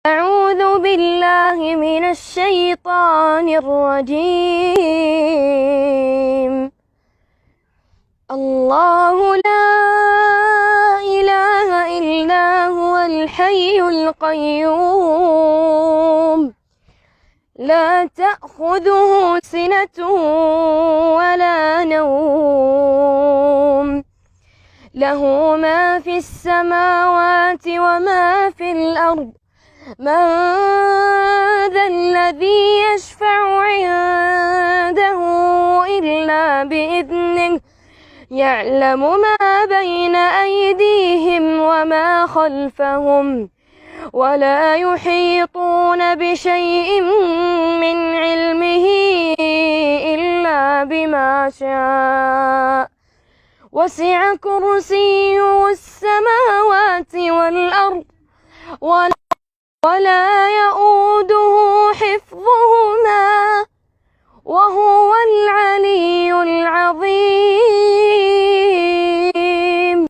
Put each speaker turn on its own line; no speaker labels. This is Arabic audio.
أعوذ بالله من الشيطان الرجيم. الله لا إله إلا هو الحي القيوم، لا تأخذه سنة ولا نوم، له ما في السماوات وما في الأرض. من ذا الذي يشفع عنده إلا بإذنه، يعلم ما بين أيديهم وما خلفهم، ولا يحيطون بشيء من علمه إلا بما شاء، وسع كرسيه السماوات والأرض